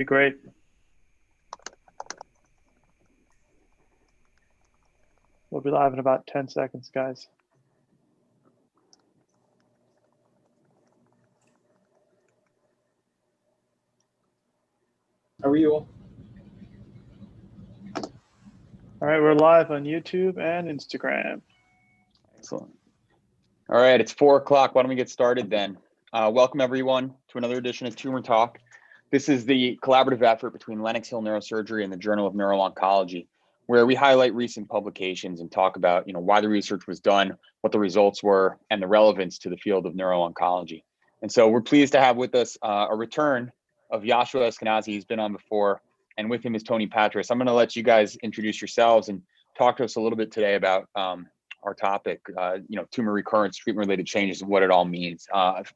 Be great. We'll be live in about 10 seconds, guys. How are you all? All right, we're live on YouTube and Instagram. Excellent. All right, it's 4 o'clock. Why don't we get started then? Welcome everyone to another edition of Tumor Talk. This is the collaborative effort between Lenox Hill Neurosurgery and the Journal of Neuro-Oncology, where we highlight recent publications and talk about, why the research was done, what the results were, and the relevance to the field of neuro-oncology. And so we're pleased to have with us a return of Yoshua Eskenazi. He's been on before, and with him is Tony Patras. I'm going to let you guys introduce yourselves and talk to us a little bit today about our topic, tumor recurrence, treatment-related changes, and what it all means.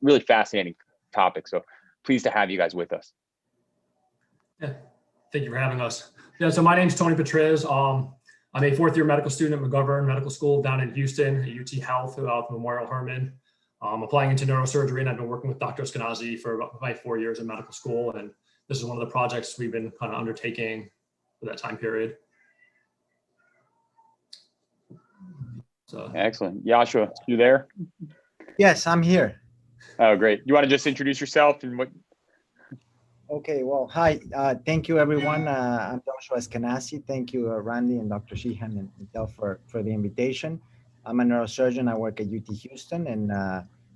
Really fascinating topic. So pleased to have you guys with us. Yeah, thank you for having us. Yeah, so my name is Tony Patras. I'm a fourth-year medical student at McGovern Medical School down in Houston at UT Health at Memorial Hermann. I'm applying into neurosurgery, and I've been working with Dr. Eskenazi for about 4 years in medical school, and this is one of the projects we've been kind of undertaking for that time period. So. Excellent. Yoshua, you there? Yes, I'm here. Oh, great. You want to just introduce yourself and what? Okay, well, hi. Thank you, everyone. I'm Joshua Eskenazi. Thank you, Randy and Dr. Sheehan and Del for the invitation. I'm a neurosurgeon. I work at UT Houston, and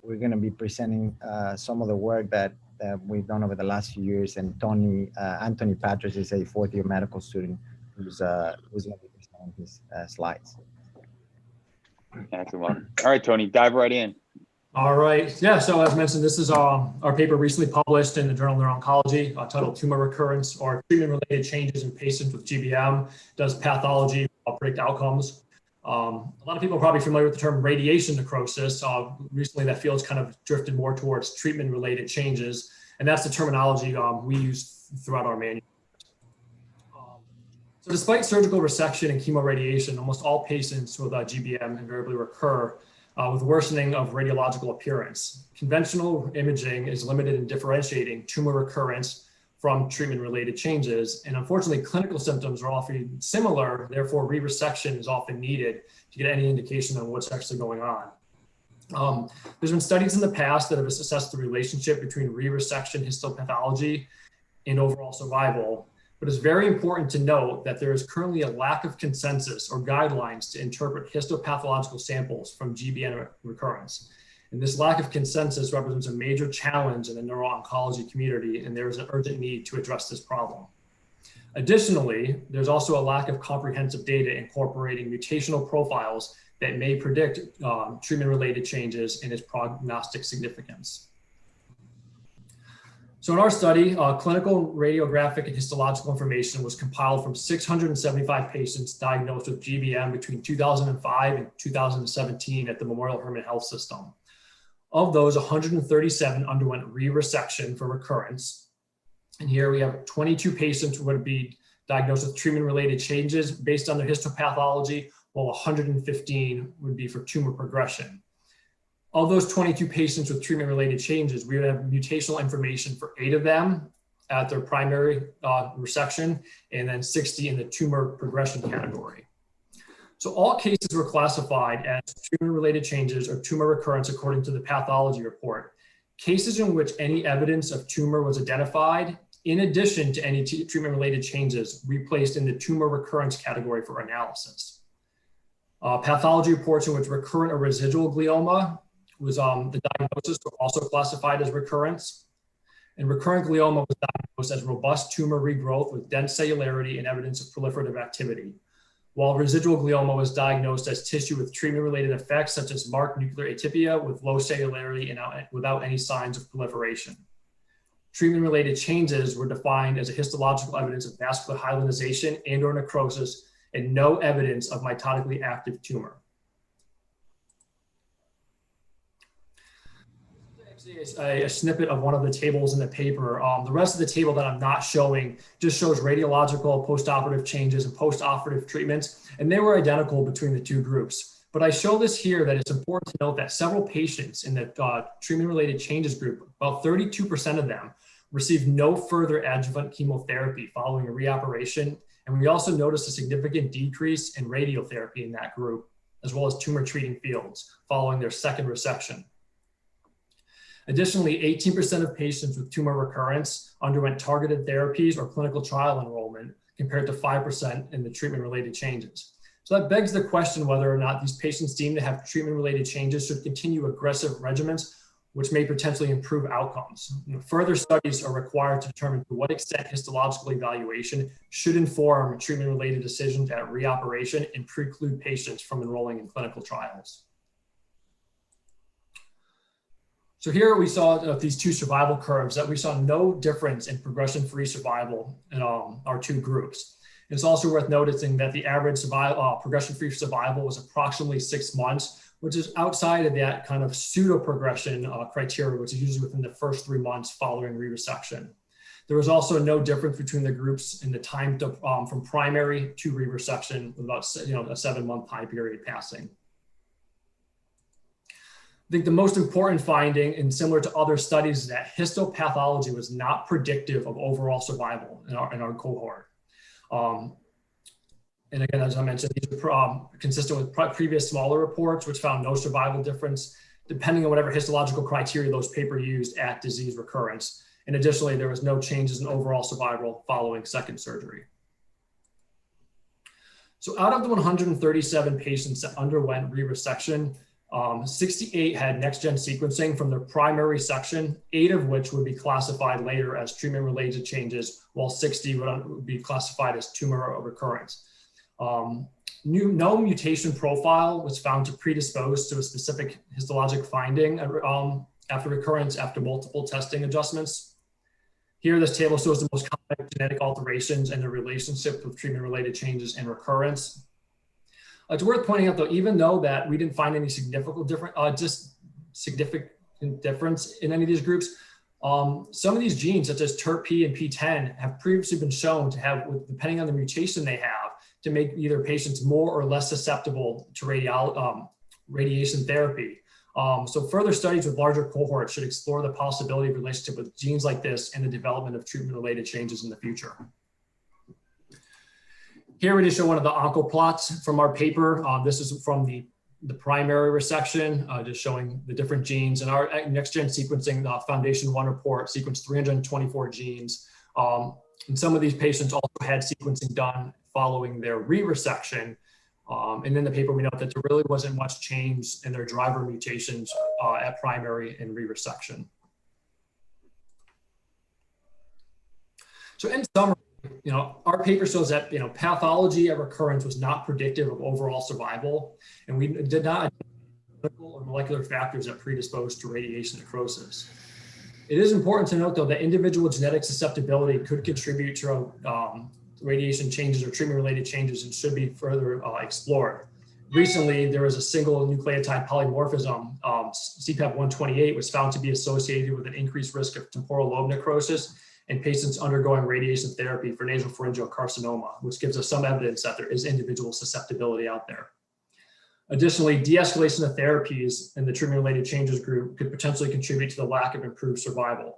we're going to be presenting some of the work that we've done over the last few years. And Anthony Patras is a fourth-year medical student who's going to be presenting his slides. Excellent. All right, Tony, dive right in. All right. Yeah. So as mentioned, this is our paper recently published in the Journal of Neuro-Oncology titled Tumor Recurrence or Treatment-Related Changes in Patients with GBM. Does pathology predict outcomes? A lot of people are probably familiar with the term radiation necrosis. Recently, that field's kind of drifted more towards treatment-related changes, and that's the terminology we use throughout our manual. So despite surgical resection and chemoradiation, almost all patients with GBM invariably recur with worsening of radiological appearance. Conventional imaging is limited in differentiating tumor recurrence from treatment-related changes. And unfortunately, clinical symptoms are often similar, therefore re-resection is often needed to get any indication on what's actually going on. There's been studies in the past that have assessed the relationship between re-resection histopathology and overall survival. But it's very important to note that there is currently a lack of consensus or guidelines to interpret histopathological samples from GBM recurrence. And this lack of consensus represents a major challenge in the neuro-oncology community, and there is an urgent need to address this problem. Additionally, there's also a lack of comprehensive data incorporating mutational profiles that may predict treatment-related changes and its prognostic significance. So in our study, clinical radiographic and histological information was compiled from 675 patients diagnosed with GBM between 2005 and 2017 at the Memorial Hermann Health System. Of those, 137 underwent re-resection for recurrence. And here we have 22 patients who would be diagnosed with treatment-related changes based on their histopathology, while 115 would be for tumor progression. Of those 22 patients with treatment-related changes, we would have mutational information for 8 of them at their primary resection, and then 60 in the tumor progression category. So all cases were classified as treatment-related changes or tumor recurrence according to the pathology report. Cases in which any evidence of tumor was identified, in addition to any treatment-related changes, we placed in the tumor recurrence category for analysis. Pathology reports in which recurrent or residual glioma was the diagnosis were also classified as recurrence. And recurrent glioma was diagnosed as robust tumor regrowth with dense cellularity and evidence of proliferative activity, while residual glioma was diagnosed as tissue with treatment-related effects such as marked nuclear atypia with low cellularity and without any signs of proliferation. Treatment-related changes were defined as a histological evidence of vascular hyalinization and or necrosis and no evidence of mitotically active tumor. A snippet of one of the tables in the paper. The rest of the table that I'm not showing just shows radiological postoperative changes and postoperative treatments, and they were identical between the two groups. But I show this here that it's important to note that several patients in the treatment-related changes group, about 32% of them, received no further adjuvant chemotherapy following a reoperation. And we also noticed a significant decrease in radiotherapy in that group, as well as tumor treating fields following their second resection. Additionally, 18% of patients with tumor recurrence underwent targeted therapies or clinical trial enrollment, compared to 5% in the treatment-related changes. So that begs the question whether or not these patients deemed to have treatment-related changes should continue aggressive regimens, which may potentially improve outcomes. Further studies are required to determine to what extent histological evaluation should inform treatment-related decisions at reoperation and preclude patients from enrolling in clinical trials. So here we saw these two survival curves that we saw no difference in progression-free survival in our two groups. It's also worth noticing that the average progression-free survival was approximately 6 months, which is outside of that kind of pseudo-progression criteria, which is usually within the first 3 months following re-resection. There was also no difference between the groups in the time to, from primary to re-resection, with about a 7-month time period passing. I think the most important finding, and similar to other studies, is that histopathology was not predictive of overall survival in our cohort. And again, as I mentioned, these are consistent with previous smaller reports, which found no survival difference, depending on whatever histological criteria those papers used at disease recurrence. And additionally, there was no changes in overall survival following second surgery. So out of the 137 patients that underwent re-resection, 68 had next-gen sequencing from their primary section, 8 of which would be classified later as treatment-related changes, while 60 would be classified as tumor recurrence. No mutation profile was found to predispose to a specific histologic finding after recurrence after multiple testing adjustments. Here, this table shows the most common genetic alterations and their relationship with treatment-related changes and recurrence. It's worth pointing out, though, even though that we didn't find any significant difference in any of these groups, some of these genes, such as TERT-P and P10, have previously been shown to have, depending on the mutation they have, to make either patients more or less susceptible to radiation therapy. So further studies with larger cohorts should explore the possibility of relationship with genes like this and the development of treatment-related changes in the future. Here we just show one of the oncoplots from our paper. This is from the primary resection, just showing the different genes. And our next-gen sequencing Foundation 1 report sequenced 324 genes. And some of these patients also had sequencing done following their re-resection. And in the paper, we note that there really wasn't much change in their driver mutations at primary and re-resection. So in summary, our paper shows that, pathology at recurrence was not predictive of overall survival, and we did not identify clinical or molecular factors that predisposed to radiation necrosis. It is important to note, though, that individual genetic susceptibility could contribute to radiation changes or treatment-related changes and should be further explored. Recently, there was a single nucleotide polymorphism, CPAP128, was found to be associated with an increased risk of temporal lobe necrosis in patients undergoing radiation therapy for nasopharyngeal carcinoma, which gives us some evidence that there is individual susceptibility out there. Additionally, de-escalation of therapies in the treatment-related changes group could potentially contribute to the lack of improved survival.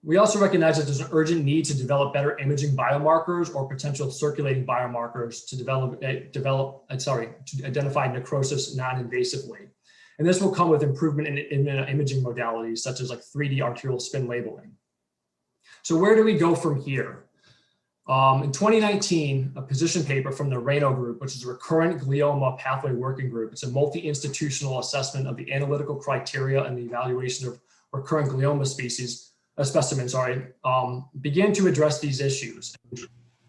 We also recognize that there's an urgent need to develop better imaging biomarkers or potential circulating biomarkers to identify necrosis non-invasively. And this will come with improvement in imaging modalities, such as like 3D arterial spin labeling. So where do we go from here? In 2019, a position paper from the RANO group, which is a recurrent glioma pathway working group, it's a multi-institutional assessment of the analytical criteria and the evaluation of recurrent glioma specimens, began to address these issues.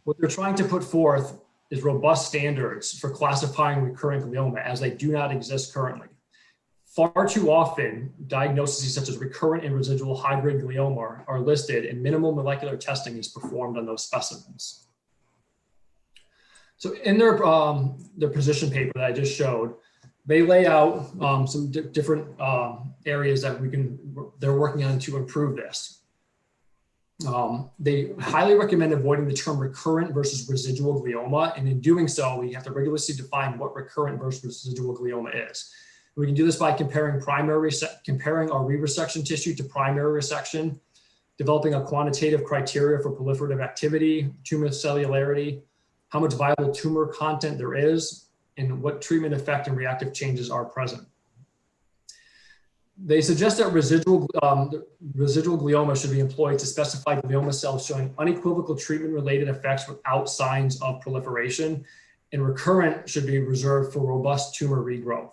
What they're trying to put forth is robust standards for classifying recurrent glioma, as they do not exist currently. Far too often, diagnoses such as recurrent and residual high-grade glioma are listed, and minimal molecular testing is performed on those specimens. So in their position paper that I just showed, they lay out some different areas that they're working on to improve this. They highly recommend avoiding the term recurrent versus residual glioma, and in doing so, we have to rigorously define what recurrent versus residual glioma is. We can do this by comparing our re-resection tissue to primary resection, developing a quantitative criteria for proliferative activity, tumor cellularity, how much viable tumor content there is, and what treatment effect and reactive changes are present. They suggest that residual glioma should be employed to specify glioma cells showing unequivocal treatment-related effects without signs of proliferation, and recurrent should be reserved for robust tumor regrowth.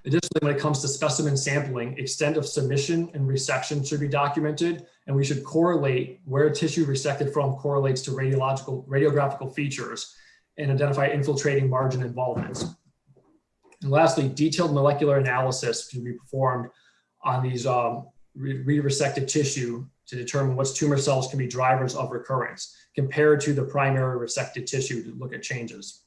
Additionally, when it comes to specimen sampling, extent of submission and resection should be documented, and we should correlate where tissue resected from correlates to radiographical features and identify infiltrating margin involvements. And lastly, detailed molecular analysis can be performed on these re-resected tissue to determine which tumor cells can be drivers of recurrence compared to the primary resected tissue to look at changes.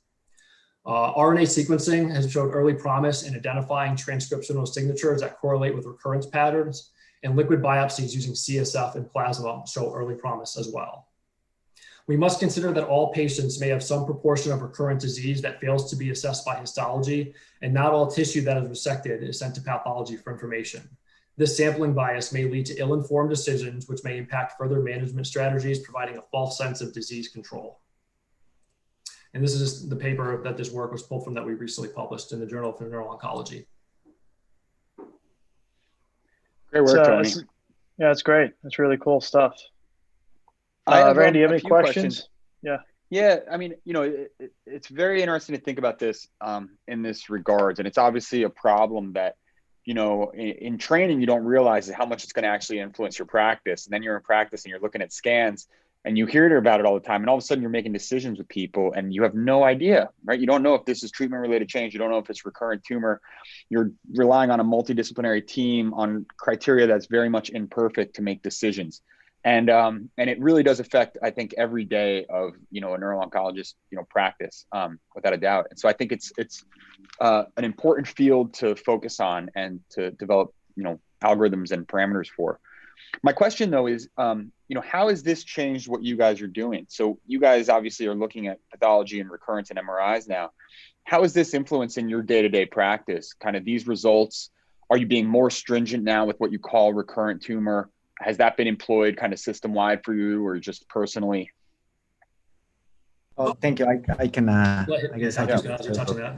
RNA sequencing has showed early promise in identifying transcriptional signatures that correlate with recurrence patterns, and liquid biopsies using CSF and plasma show early promise as well. We must consider that all patients may have some proportion of recurrent disease that fails to be assessed by histology, and not all tissue that is resected is sent to pathology for information. This sampling bias may lead to ill-informed decisions, which may impact further management strategies, providing a false sense of disease control. And this is the paper that this work was pulled from that we recently published in the Journal of Neuro-Oncology. Great work, Tony. Yeah, it's great. That's really cool stuff. Randy, do you have any questions? Yeah, I mean, you know, it's very interesting to think about this in this regards. And it's obviously a problem that, you know, in training, you don't realize how much it's going to actually influence your practice. And then you're in practice and you're looking at scans and you hear about it all the time. And all of a sudden you're making decisions with people and you have no idea, right? You don't know if this is treatment related change. You don't know if it's recurrent tumor. You're relying on a multidisciplinary team on criteria that's very much imperfect to make decisions. And it really does affect, I think, every day of, you know, a neuro-oncologist, you know, practice, without a doubt. And so I think it's an important field to focus on and to develop, you know, algorithms and parameters for. My question though is, you know, how has this changed what you guys are doing? So you guys obviously are looking at pathology and recurrence and MRIs now. How is this influencing your day-to-day practice? Kind of these results, are you being more stringent now with what you call recurrent tumor? Has that been employed kind of system-wide for you or just personally? Oh, thank you. I can, I guess I can touch on that.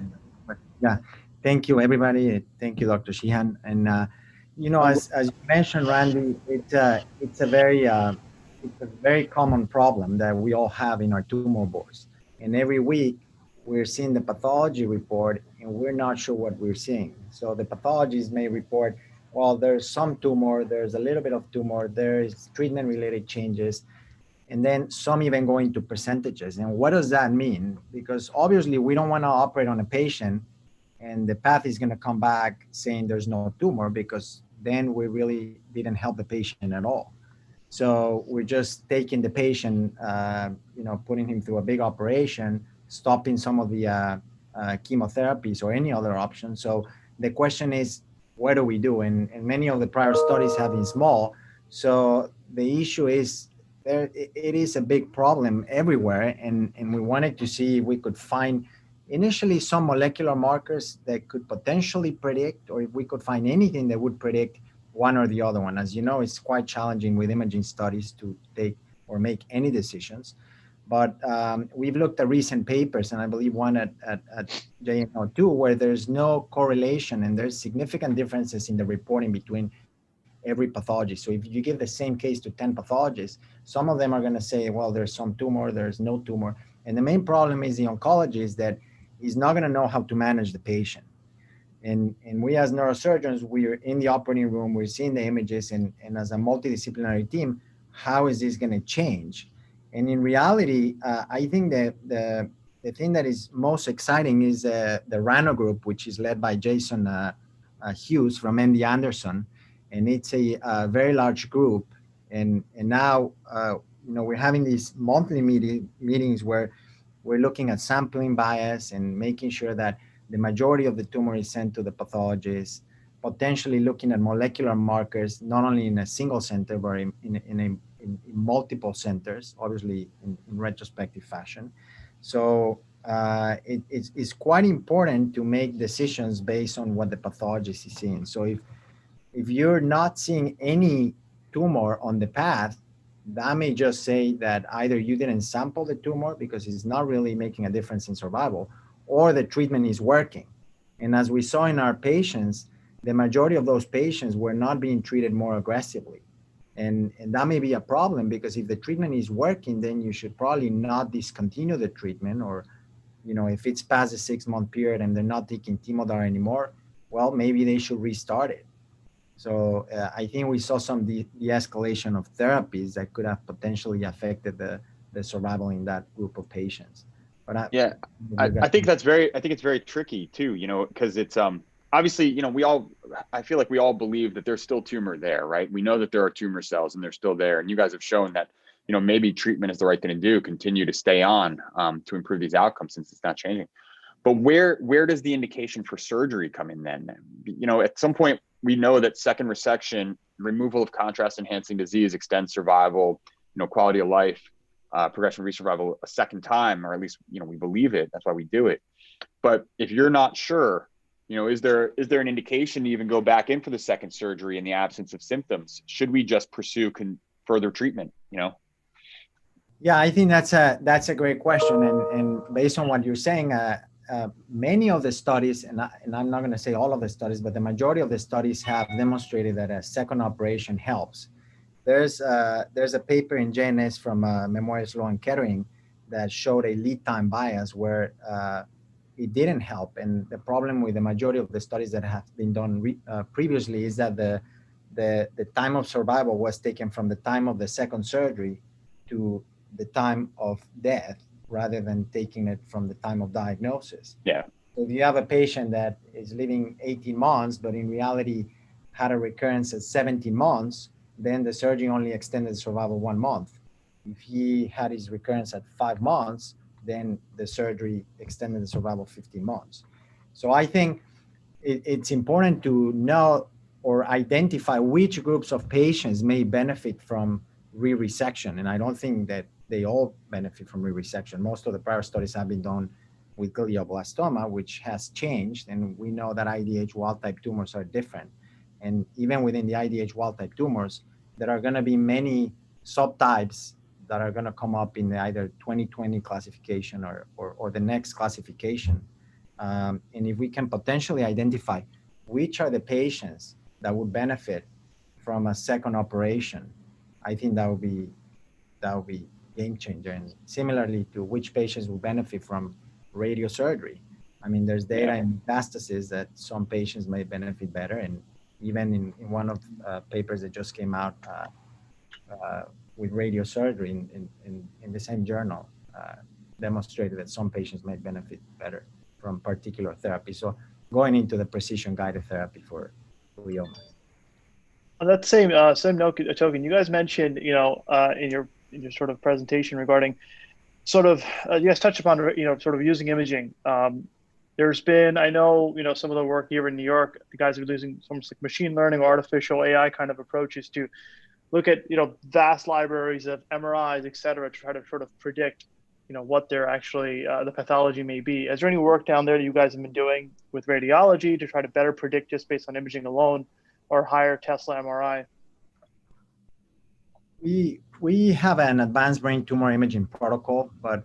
Yeah, thank you, everybody. Thank you, Dr. Sheehan. And, you know, as you mentioned, Randy, it's a very common problem that we all have in our tumor boards. And every week we're seeing the pathology report and we're not sure what we're seeing. So the pathologists may report, well, there's some tumor, there's a little bit of tumor, there's treatment-related changes, and then some even go into percentages. And what does that mean? Because obviously we don't want to operate on a patient and the path is going to come back saying there's no tumor, because then we really didn't help the patient at all. So we're just taking the patient, you know, putting him through a big operation, stopping some of the chemotherapies or any other option. So the question is, what do we do? And many of the prior studies have been small. So the issue is, it is a big problem everywhere. And we wanted to see if we could find initially some molecular markers that could potentially predict, or if we could find anything that would predict one or the other one. As you know, it's quite challenging with imaging studies to take or make any decisions. But we've looked at recent papers, and I believe one at JNO2, where there's no correlation and there's significant differences in the reporting between every pathologist. So if you give the same case to 10 pathologists, some of them are going to say, well, there's some tumor, there's no tumor. And the main problem is the oncologist that is not going to know how to manage the patient. And we as neurosurgeons, we're in the operating room, we're seeing the images, and as a multidisciplinary team, how is this going to change? And in reality, I think that the thing that is most exciting is the RANO group, which is led by Jason Hughes from MD Anderson. And it's a very large group. And now, you know, we're having these monthly meetings where we're looking at sampling bias and making sure that the majority of the tumor is sent to the pathologist, potentially looking at molecular markers, not only in a single center, but in multiple centers, obviously in retrospective fashion. So it's quite important to make decisions based on what the pathologist is seeing. So if you're not seeing any tumor on the path, that may just say that either you didn't sample the tumor because it's not really making a difference in survival, or the treatment is working. And as we saw in our patients, the majority of those patients were not being treated more aggressively. And that may be a problem, because if the treatment is working, then you should probably not discontinue the treatment, or if it's past the 6-month period and they're not taking Timodar anymore, well, maybe they should restart it. So I think we saw some de-escalation of therapies that could have potentially affected the survival in that group of patients. But I think it's very tricky too, because it's obviously, I feel like we all believe that there's still tumor there, right? We know that there are tumor cells and they're still there. And you guys have shown that, maybe treatment is the right thing to do, continue to stay on to improve these outcomes since it's not changing. But where does the indication for surgery come in then? At some point, we know that second resection, removal of contrast enhancing disease, extends survival, quality of life, progression-free survival a second time, or at least, we believe it. That's why we do it. But if you're not sure, is there an indication to even go back in for the second surgery in the absence of symptoms? Should we just pursue further treatment? Yeah, I think that's a great question. And based on what you're saying, many of the studies, and I'm not going to say all of the studies, but the majority of the studies have demonstrated that a second operation helps. There's a paper in JNS from Memorial Sloan Kettering that showed a lead time bias where it didn't help. And the problem with the majority of the studies that have been done previously is that the time of survival was taken from the time of the second surgery to the time of death, rather than taking it from the time of diagnosis. Yeah. So if you have a patient that is living 18 months, but in reality had a recurrence at 17 months, then the surgery only extended survival 1 month. If he had his recurrence at 5 months, then the surgery extended the survival 15 months. So I think it's important to know or identify which groups of patients may benefit from re-resection. And I don't think that they all benefit from re-resection. Most of the prior studies have been done with glioblastoma, which has changed. And we know that IDH wild-type tumors are different. And even within the IDH wild-type tumors, there are going to be many subtypes that are going to come up in the either 2020 classification or the next classification. And if we can potentially identify which are the patients that would benefit from a second operation, I think that would be game changer. And similarly to which patients will benefit from radiosurgery. I mean, there's data in metastasis that some patients may benefit better. And even in one of papers that just came out with radiosurgery in the same journal, demonstrated that some patients may benefit better from particular therapy. So going into the precision-guided therapy for glioma. On that same token, you guys mentioned, in your sort of presentation regarding sort of, you guys touched upon, sort of using imaging. There's been, I know, some of the work here in New York, the guys are using almost like machine learning or artificial AI kind of approaches to look at, vast libraries of MRIs, et cetera, to try to sort of predict, what they're actually, the pathology may be. Is there any work down there that you guys have been doing with radiology to try to better predict just based on imaging alone, or higher Tesla MRI? We have an advanced brain tumor imaging protocol, but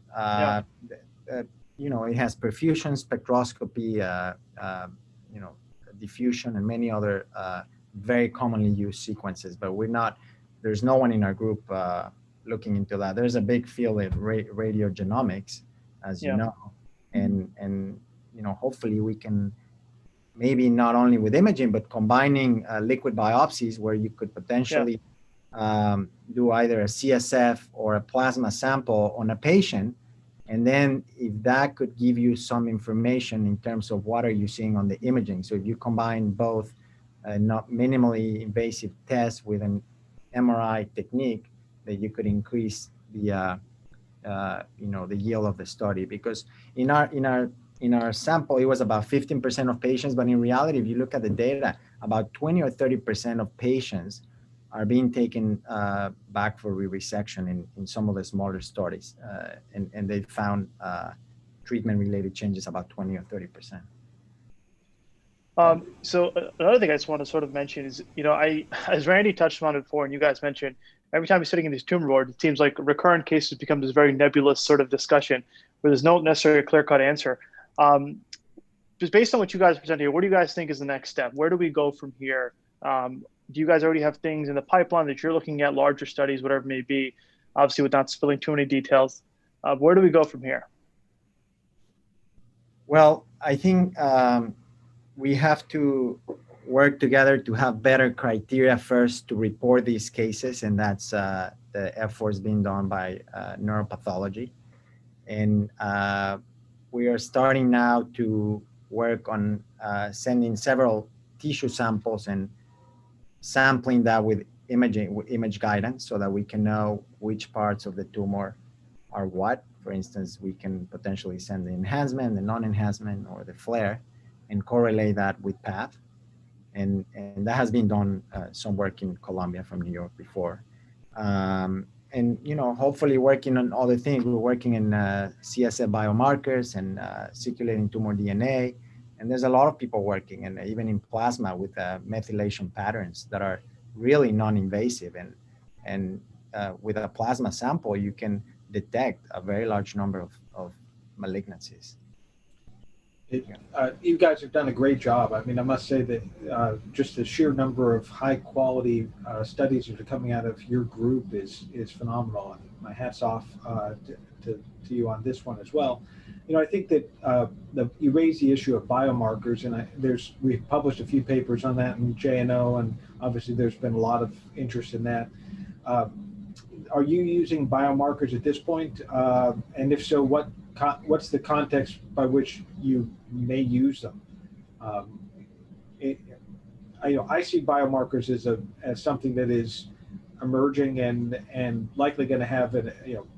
it has perfusion, spectroscopy, diffusion, and many other very commonly used sequences. But there's no one in our group looking into that. There's a big field in radiogenomics, as you know, and hopefully we can, maybe not only with imaging, but combining liquid biopsies where you could potentially do either a CSF or a plasma sample on a patient. And then if that could give you some information in terms of what are you seeing on the imaging. So if you combine both not minimally invasive tests with an MRI technique, that you could increase the the yield of the study. Because in our sample, it was about 15% of patients, but in reality, if you look at the data, about 20 or 30% of patients are being taken back for re-resection in some of the smaller studies, and they found treatment-related changes about 20 or 30%. So another thing I just want to sort of mention is, as Randy touched on it before, and you guys mentioned, every time you're sitting in these tumor boards, it seems like recurrent cases become this very nebulous sort of discussion where there's no necessarily clear-cut answer. Just based on what you guys present here, what do you guys think is the next step? Where do we go from here? Do you guys already have things in the pipeline that you're looking at, larger studies, whatever it may be, obviously without spilling too many details? Where do we go from here? Well, I think we have to work together to have better criteria first to report these cases, and that's the efforts being done by neuropathology. And we are starting now to work on sending several tissue samples and sampling that with image guidance so that we can know which parts of the tumor are what. For instance, we can potentially send the enhancement, the non-enhancement, or the flare, and correlate that with path. And that has been done, some work in Colombia from New York before. And, hopefully working on other things. We're working in CSF biomarkers and circulating tumor DNA. And there's a lot of people working, and even in plasma with methylation patterns that are really non-invasive. And with a plasma sample, you can detect a very large number of malignancies. You guys have done a great job. I mean, I must say that just the sheer number of high quality studies that are coming out of your group is phenomenal. And my hat's off to you on this one as well. I think that you raised the issue of biomarkers, and we've published a few papers on that in JNO, and obviously there's been a lot of interest in that. Are you using biomarkers at this point? And if so, what's the context by which you may use them? I see biomarkers as something that is emerging and likely going to have an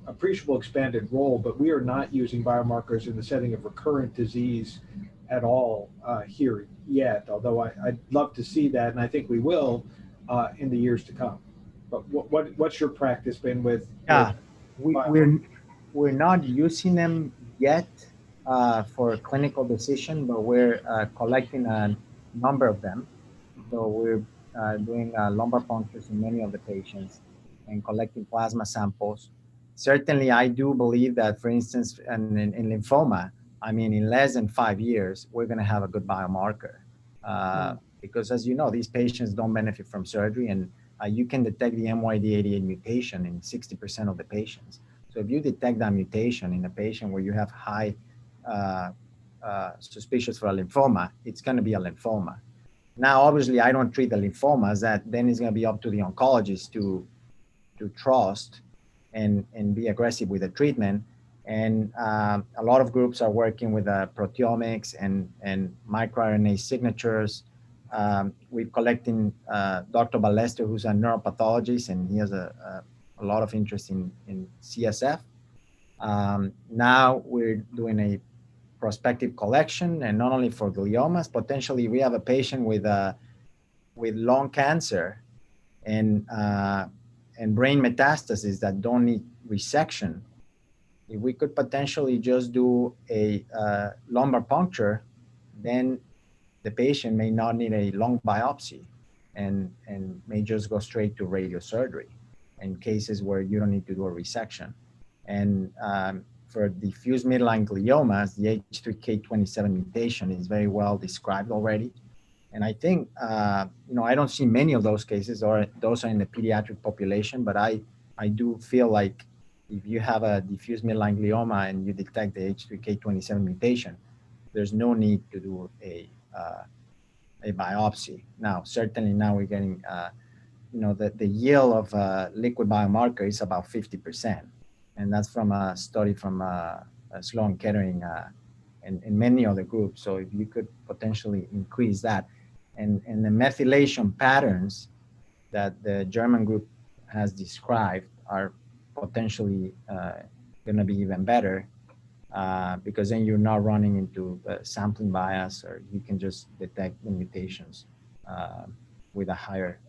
appreciable expanded role, but we are not using biomarkers in the setting of recurrent disease at all here yet, although I'd love to see that, and I think we will in the years to come. But what's your practice been with? Yeah, we're not using them yet for clinical decision, but we're collecting a number of them. So we're doing lumbar punctures in many of the patients and collecting plasma samples. Certainly, I do believe that, for instance, in lymphoma, in less than 5 years, we're going to have a good biomarker. Because as you know, these patients don't benefit from surgery, and you can detect the MYD88 mutation in 60% of the patients. So if you detect that mutation in a patient where you have high suspicious for a lymphoma, it's going to be a lymphoma. Now, obviously, I don't treat the lymphomas. Then it's going to be up to the oncologist to trust and be aggressive with the treatment. And a lot of groups are working with proteomics and microRNA signatures. We're collecting Dr. Ballester, who's a neuropathologist, and he has a lot of interest in CSF. Now we're doing a prospective collection, and not only for gliomas, potentially we have a patient with lung cancer and brain metastases that don't need resection. If we could potentially just do a lumbar puncture, then the patient may not need a lung biopsy and may just go straight to radiosurgery in cases where you don't need to do a resection. And for diffuse midline gliomas, the H3K27 mutation is very well described already. And I think, I don't see many of those cases, or those are in the pediatric population, but I do feel like if you have a diffuse midline glioma and you detect the H3K27 mutation, there's no need to do a biopsy. Now, certainly now we're getting, the yield of liquid biomarker is about 50%. And that's from a study from Sloan Kettering and many other groups. So if you could potentially increase that, and the methylation patterns that the German group has described are potentially going to be even better, because then you're not running into sampling bias, or you can just detect the mutations with a higher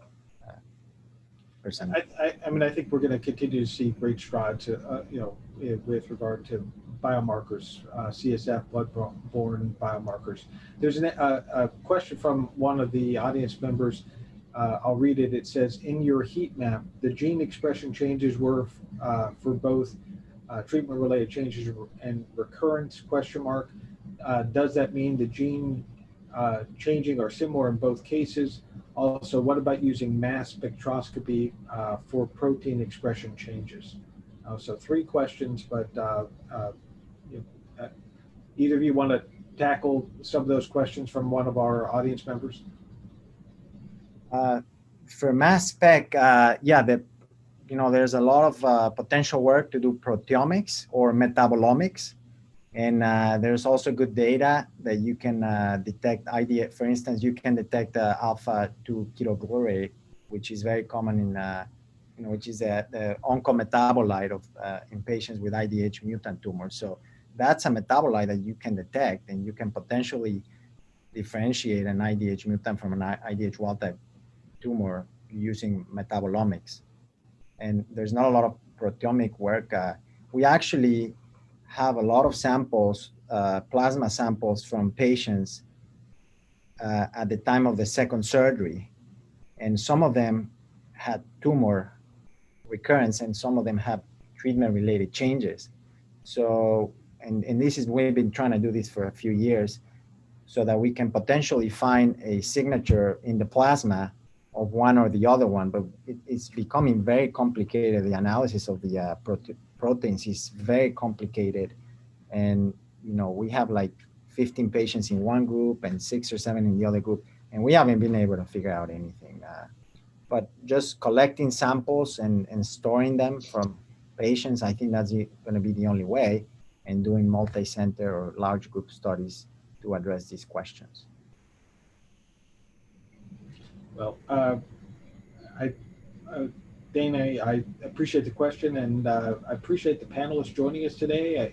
percentage. I think we're going to continue to see great strides, with regard to biomarkers, CSF, blood-borne biomarkers. There's a question from one of the audience members. I'll read it. It says, in your heat map, the gene expression changes were for both treatment-related changes and recurrence, question mark. Does that mean the gene changing are similar in both cases? Also, what about using mass spectroscopy for protein expression changes? So 3 questions, but either of you want to tackle some of those questions from one of our audience members? For mass spec, there's a lot of potential work to do proteomics or metabolomics. And there's also good data that you can detect IDH. For instance, you can detect alpha-2 ketoglutarate, which is very common in, which is the oncometabolite of in patients with IDH mutant tumors. So that's a metabolite that you can detect, and you can potentially differentiate an IDH mutant from an IDH wild type tumor using metabolomics. And there's not a lot of proteomic work. We actually have a lot of samples, plasma samples from patients at the time of the second surgery. And some of them had tumor recurrence and some of them have treatment-related changes. So, and this is, we've been trying to do this for a few years so that we can potentially find a signature in the plasma of one or the other one, but it's becoming very complicated. The analysis of the proteins is very complicated. And, we have like 15 patients in one group and 6 or 7 in the other group, and we haven't been able to figure out anything. But just collecting samples and storing them from patients, I think that's going to be the only way, and doing multi-center or large group studies to address these questions. Well, Dana, I appreciate the question, and I appreciate the panelists joining us today.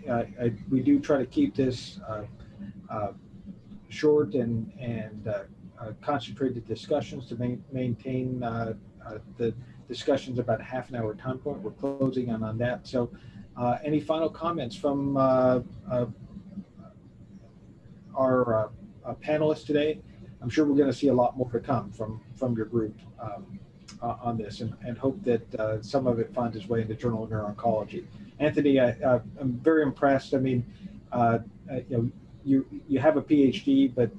We do try to keep this short and concentrated discussions to maintain the discussions about a half an hour time point. We're closing in on that. So any final comments from our panelists today? I'm sure we're going to see a lot more to come from your group on this, and hope that some of it finds its way in the Journal of Neuro-Oncology. Anthony, I'm very impressed. I mean, you have a PhD, but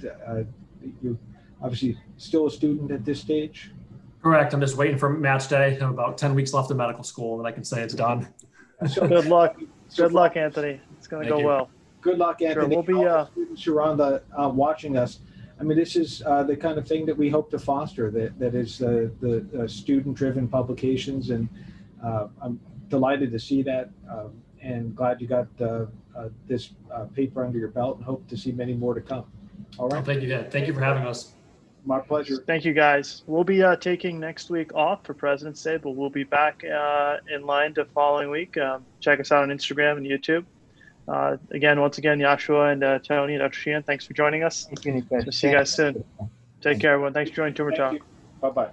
you're obviously still a student at this stage. Correct. I'm just waiting for match day. I have about 10 weeks left of medical school, and I can say it's done. So, good luck. Good luck, Anthony. It's going to go well. Good luck, Anthony. Sure, we'll be students who are on the watching us. I mean, this is the kind of thing that we hope to foster. That is the student-driven publications, and I'm delighted to see that, and glad you got this paper under your belt, and hope to see many more to come. All right. Well, thank you. Thank you for having us. My pleasure. Thank you, guys. We'll be taking next week off for President's Day, but we'll be back in line the following week. Check us out on Instagram and YouTube. Once again, Joshua and Tony and Dr. Sheehan, thanks for joining us. Thank you, Nick. See you guys soon. Take care, everyone. Thanks for joining Tumor Talk. Bye-bye.